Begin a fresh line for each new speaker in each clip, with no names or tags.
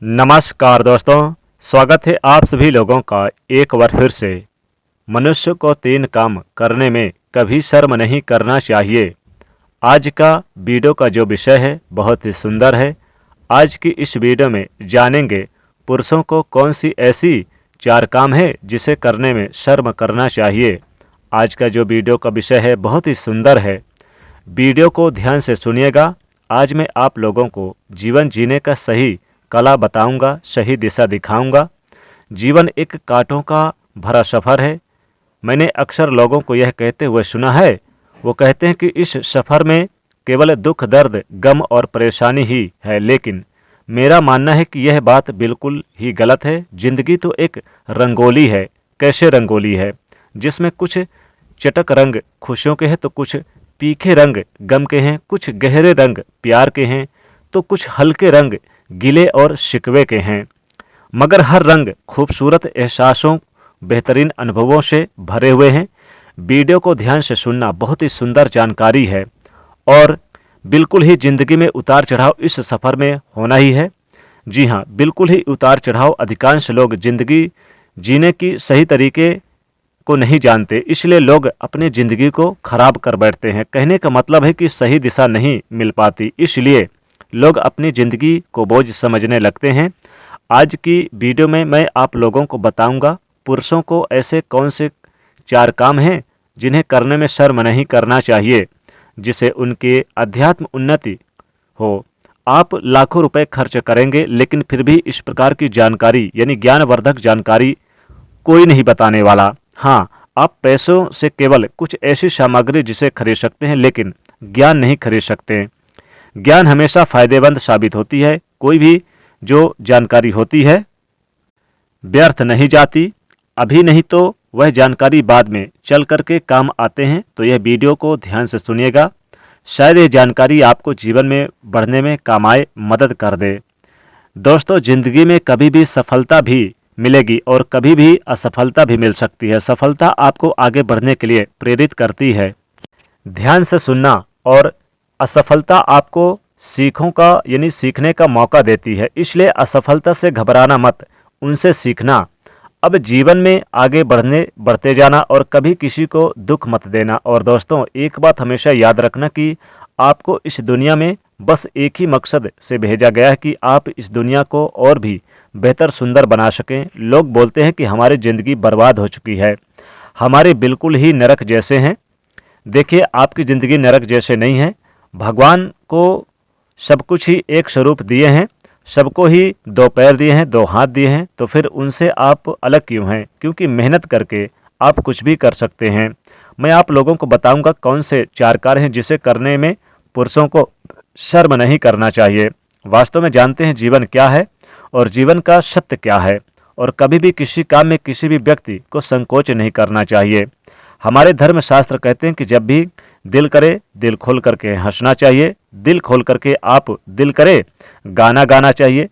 नमस्कार दोस्तों, स्वागत है आप सभी लोगों का एक बार फिर से। मनुष्य को 3 काम करने में कभी शर्म नहीं करना चाहिए। आज का वीडियो का जो विषय है बहुत ही सुंदर है। आज की इस वीडियो में जानेंगे पुरुषों को कौन सी ऐसी 4 काम है जिसे करने में शर्म करना चाहिए। आज का जो वीडियो का विषय है बहुत ही सुंदर है। वीडियो को ध्यान से सुनिएगा। आज मैं आप लोगों को जीवन जीने का सही कला बताऊंगा, सही दिशा दिखाऊंगा। जीवन एक कांटों का भरा सफ़र है। मैंने अक्सर लोगों को यह कहते हुए सुना है, वो कहते हैं कि इस सफ़र में केवल दुख, दर्द, गम और परेशानी ही है, लेकिन मेरा मानना है कि यह बात बिल्कुल ही गलत है। ज़िंदगी तो एक रंगोली है। कैसे रंगोली है? जिसमें कुछ चटक रंग खुशियों के हैं तो कुछ तीखे रंग गम के हैं, कुछ गहरे रंग प्यार के हैं तो कुछ हल्के रंग गिले और शिकवे के हैं। मगर हर रंग खूबसूरत एहसासों, बेहतरीन अनुभवों से भरे हुए हैं। वीडियो को ध्यान से सुनना, बहुत ही सुंदर जानकारी है और बिल्कुल ही ज़िंदगी में उतार चढ़ाव इस सफ़र में होना ही है। जी हाँ, बिल्कुल ही उतार चढ़ाव। अधिकांश लोग ज़िंदगी जीने की सही तरीके को नहीं जानते, इसलिए लोग अपनी ज़िंदगी को खराब कर बैठते हैं। कहने का मतलब है कि सही दिशा नहीं मिल पाती, इसलिए लोग अपनी ज़िंदगी को बोझ समझने लगते हैं। आज की वीडियो में मैं आप लोगों को बताऊंगा पुरुषों को ऐसे कौन से 4 काम हैं जिन्हें करने में शर्म नहीं करना चाहिए, जिससे उनके अध्यात्म उन्नति हो। आप लाखों रुपए खर्च करेंगे लेकिन फिर भी इस प्रकार की जानकारी यानी ज्ञानवर्धक जानकारी कोई नहीं बताने वाला। हाँ, आप पैसों से केवल कुछ ऐसी सामग्री जिसे खरीद सकते हैं, लेकिन ज्ञान नहीं खरीद सकते। ज्ञान हमेशा फायदेमंद साबित होती है। कोई भी जो जानकारी होती है व्यर्थ नहीं जाती। अभी नहीं तो वह जानकारी बाद में चल करके काम आते हैं। तो यह वीडियो को ध्यान से सुनिएगा, शायद यह जानकारी आपको जीवन में बढ़ने में काम आए, मदद कर दे। दोस्तों, ज़िंदगी में कभी भी सफलता भी मिलेगी और कभी भी असफलता भी मिल सकती है। सफलता आपको आगे बढ़ने के लिए प्रेरित करती है। ध्यान से सुनना। और असफलता आपको सीखों का यानी सीखने का मौका देती है, इसलिए असफलता से घबराना मत, उनसे सीखना। अब जीवन में आगे बढ़ते जाना और कभी किसी को दुख मत देना। और दोस्तों, एक बात हमेशा याद रखना कि आपको इस दुनिया में बस एक ही मकसद से भेजा गया है कि आप इस दुनिया को और भी बेहतर, सुंदर बना सकें। लोग बोलते हैं कि हमारी ज़िंदगी बर्बाद हो चुकी है, हमारे बिल्कुल ही नरक जैसे हैं। देखिए, आपकी ज़िंदगी नरक जैसे नहीं है। भगवान को सब कुछ ही एक स्वरूप दिए हैं, सबको ही 2 पैर दिए हैं, 2 हाथ दिए हैं, तो फिर उनसे आप अलग क्यों हैं? क्योंकि मेहनत करके आप कुछ भी कर सकते हैं। मैं आप लोगों को बताऊंगा कौन से 4 कार्य हैं जिसे करने में पुरुषों को शर्म नहीं करना चाहिए। वास्तव में जानते हैं जीवन क्या है और जीवन का सत्य क्या है, और कभी भी किसी काम में किसी भी व्यक्ति को संकोच नहीं करना चाहिए। हमारे धर्मशास्त्र कहते हैं कि जब भी दिल करे दिल खोल करके हंसना चाहिए, दिल खोल करके आप दिल करे गाना गाना चाहिए।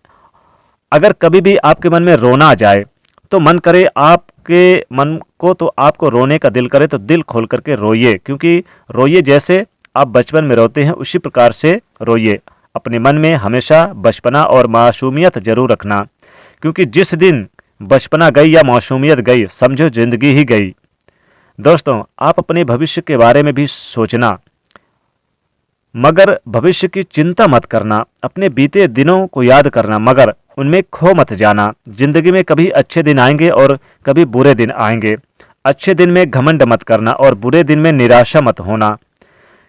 अगर कभी भी आपके मन में रोना आ जाए तो मन करे आपके मन को तो आपको रोने का दिल करे तो दिल खोल करके रोइए, क्योंकि रोइए जैसे आप बचपन में रोते हैं उसी प्रकार से रोइए। अपने मन में हमेशा बचपना और मासूमियत जरूर रखना, क्योंकि जिस दिन बचपना गई या मासूमियत गई, समझो जिंदगी ही गई। दोस्तों, आप अपने भविष्य के बारे में भी सोचना, मगर भविष्य की चिंता मत करना। अपने बीते दिनों को याद करना, मगर उनमें खो मत जाना। जिंदगी में कभी अच्छे दिन आएंगे और कभी बुरे दिन आएंगे। अच्छे दिन में घमंड मत करना और बुरे दिन में निराशा मत होना,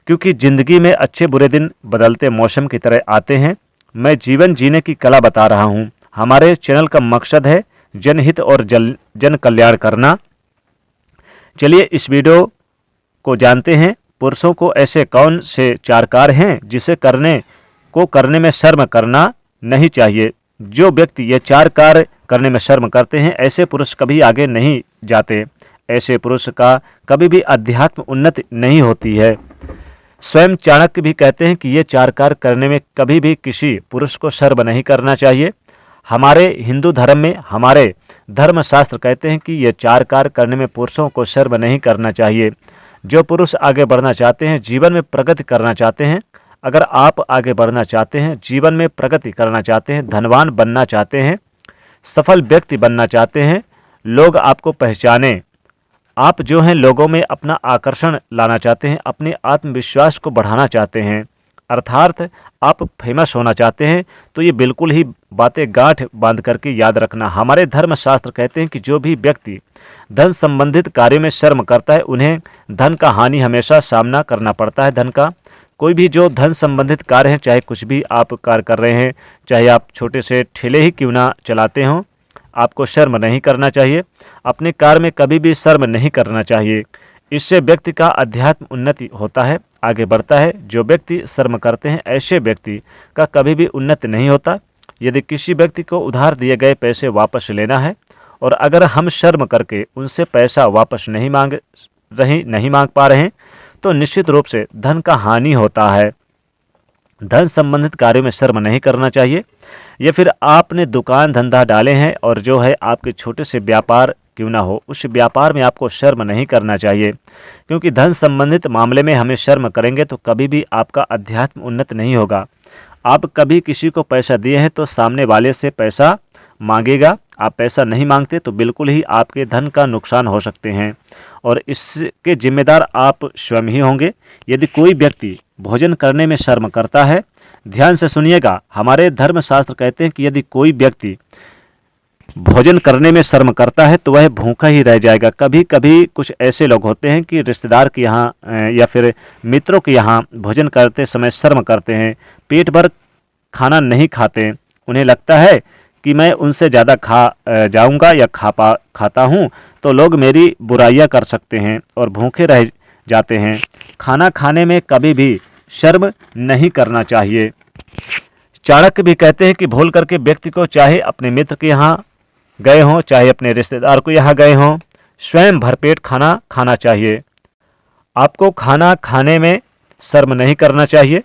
क्योंकि जिंदगी में अच्छे बुरे दिन बदलते मौसम की तरह आते हैं। मैं जीवन जीने की कला बता रहा हूँ। हमारे चैनल का मकसद है जनहित और जन कल्याण करना। चलिए इस वीडियो को जानते हैं। पुरुषों को ऐसे कौन से 4 कार्य हैं जिसे करने में शर्म करना नहीं चाहिए। जो व्यक्ति ये 4 कार्य करने में शर्म करते हैं, ऐसे पुरुष कभी आगे नहीं जाते। ऐसे पुरुष का कभी भी अध्यात्म उन्नति नहीं होती है। स्वयं चाणक्य भी कहते हैं कि ये 4 कार्य करने में कभी भी किसी पुरुष को शर्म नहीं करना चाहिए। हमारे हिंदू धर्म में हमारे धर्मशास्त्र कहते हैं कि ये 4 कार्य करने में पुरुषों को शर्म नहीं करना चाहिए। जो पुरुष आगे बढ़ना चाहते हैं, जीवन में प्रगति करना चाहते हैं, अगर आप आगे बढ़ना चाहते हैं, जीवन में प्रगति करना चाहते हैं, धनवान बनना चाहते हैं, सफल व्यक्ति बनना चाहते हैं, लोग आपको पहचाने, आप जो हैं लोगों में अपना आकर्षण लाना चाहते हैं, अपने आत्मविश्वास को बढ़ाना चाहते हैं, अर्थात आप फेमस होना चाहते हैं, तो ये बिल्कुल ही बातें गांठ बांध करके याद रखना। हमारे धर्मशास्त्र कहते हैं कि जो भी व्यक्ति धन संबंधित कार्यों में शर्म करता है, उन्हें धन का हानि हमेशा सामना करना पड़ता है। धन का कोई भी जो धन संबंधित कार्य है, चाहे कुछ भी आप कार्य कर रहे हैं, चाहे आप छोटे से ठेले ही क्यों ना चलाते हों, आपको शर्म नहीं करना चाहिए। अपने कार्य में कभी भी शर्म नहीं करना चाहिए। इससे व्यक्ति का अध्यात्म उन्नति होता है, आगे बढ़ता है। जो व्यक्ति शर्म करते हैं, ऐसे व्यक्ति का कभी भी उन्नति नहीं होता। यदि किसी व्यक्ति को उधार दिए गए पैसे वापस लेना है और अगर हम शर्म करके उनसे पैसा वापस नहीं मांग पा रहे हैं, तो निश्चित रूप से धन का हानि होता है। धन संबंधित कार्यों में शर्म नहीं करना चाहिए। या फिर आपने दुकान धंधा डाले हैं और जो है आपके छोटे से व्यापार क्यों ना हो, उस व्यापार में आपको शर्म नहीं करना चाहिए, क्योंकि धन संबंधित मामले में हमें शर्म करेंगे तो कभी भी आपका अध्यात्म उन्नत नहीं होगा। आप कभी किसी को पैसा दिए हैं तो सामने वाले से पैसा मांगेगा, आप पैसा नहीं मांगते तो बिल्कुल ही आपके धन का नुकसान हो सकते हैं और इसके जिम्मेदार आप स्वयं ही होंगे। यदि कोई व्यक्ति भोजन करने में शर्म करता है, ध्यान से सुनिएगा, हमारे धर्मशास्त्र कहते हैं कि यदि कोई व्यक्ति भोजन करने में शर्म करता है तो वह भूखा ही रह जाएगा। कभी कभी कुछ ऐसे लोग होते हैं कि रिश्तेदार के यहाँ या फिर मित्रों के यहाँ भोजन करते समय शर्म करते हैं, पेट भर खाना नहीं खाते। उन्हें लगता है कि मैं उनसे ज़्यादा खा जाऊंगा या खाता हूँ तो लोग मेरी बुराइयां कर सकते हैं और भूखे रह जाते हैं। खाना खाने में कभी भी शर्म नहीं करना चाहिए। चाणक्य भी कहते हैं कि भूल करके व्यक्ति को चाहे अपने मित्र के यहाँ गए हों, चाहे अपने रिश्तेदार को यहाँ गए हों, स्वयं भरपेट खाना खाना चाहिए। आपको खाना खाने में शर्म नहीं करना चाहिए।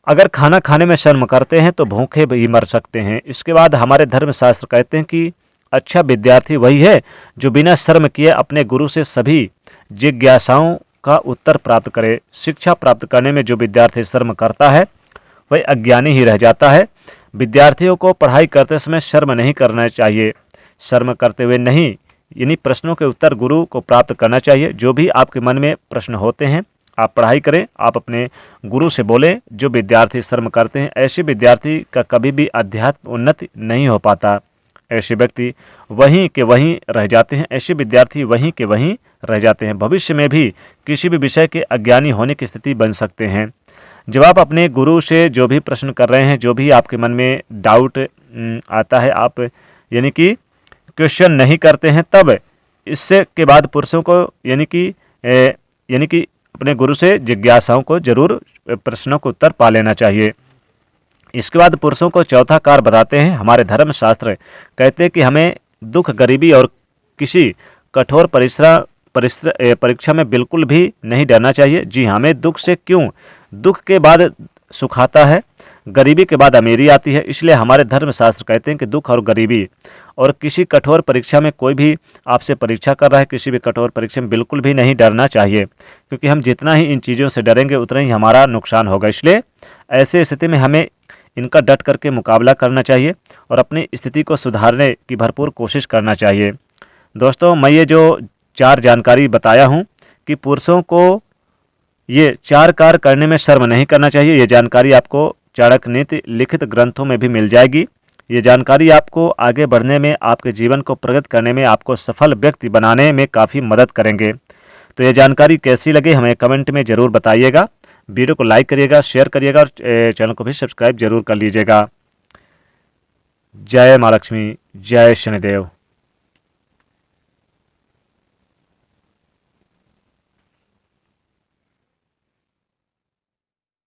अगर खाना खाने में शर्म करते हैं तो भूखे भी मर सकते हैं। इसके बाद हमारे धर्मशास्त्र कहते हैं कि अच्छा विद्यार्थी वही है जो बिना शर्म किए अपने गुरु से सभी जिज्ञासाओं का उत्तर प्राप्त करे। शिक्षा प्राप्त करने में जो विद्यार्थी शर्म करता है वह अज्ञानी ही रह जाता है। विद्यार्थियों को पढ़ाई करते समय शर्म नहीं करना चाहिए। शर्म करते हुए नहीं, यानी प्रश्नों के उत्तर गुरु को प्राप्त करना चाहिए। जो भी आपके मन में प्रश्न होते हैं आप पढ़ाई करें, आप अपने गुरु से बोलें। जो विद्यार्थी शर्म करते हैं, ऐसे विद्यार्थी का कभी भी अध्यात्म उन्नति नहीं हो पाता। ऐसे व्यक्ति वहीं के वहीं रह जाते हैं, ऐसे विद्यार्थी वहीं के वहीं रह जाते हैं। भविष्य में भी किसी भी विषय के अज्ञानी होने की स्थिति बन सकते हैं। जब आप अपने गुरु से जो भी प्रश्न कर रहे हैं, जो भी आपके मन में डाउट आता है, आप यानी कि क्वेश्चन नहीं करते हैं, तब इससे के बाद पुरुषों को यानी कि अपने गुरु से जिज्ञासाओं को जरूर प्रश्नों को उत्तर पा लेना चाहिए। इसके बाद पुरुषों को चौथा कार्य बताते हैं। हमारे धर्मशास्त्र कहते हैं कि हमें दुख, गरीबी और किसी कठोर परीक्षा में बिल्कुल भी नहीं डरना चाहिए। जी हाँ, हमें दुख से क्यों, दुख के बाद सुख आता है, गरीबी के बाद अमीरी आती है। इसलिए हमारे धर्मशास्त्र कहते हैं कि दुख और गरीबी और किसी कठोर परीक्षा में, कोई भी आपसे परीक्षा कर रहा है, किसी भी कठोर परीक्षा में बिल्कुल भी नहीं डरना चाहिए, क्योंकि हम जितना ही इन चीज़ों से डरेंगे उतना ही हमारा नुकसान होगा। इसलिए ऐसे स्थिति में हमें इनका डट करके मुकाबला करना चाहिए और अपनी स्थिति को सुधारने की भरपूर कोशिश करना चाहिए। दोस्तों, मैं ये जो 4 जानकारी बताया हूँ कि पुरुषों को ये 4 कार्य करने में शर्म नहीं करना चाहिए, ये जानकारी आपको चाणक्य नीति लिखित ग्रंथों में भी मिल जाएगी। ये जानकारी आपको आगे बढ़ने में, आपके जीवन को प्रगति करने में, आपको सफल व्यक्ति बनाने में काफ़ी मदद करेंगे। तो ये जानकारी कैसी लगी हमें कमेंट में ज़रूर बताइएगा। वीडियो को लाइक करिएगा, शेयर करिएगा और चैनल को भी सब्सक्राइब जरूर कर लीजिएगा। जय माँ लक्ष्मी, जय शनिदेव।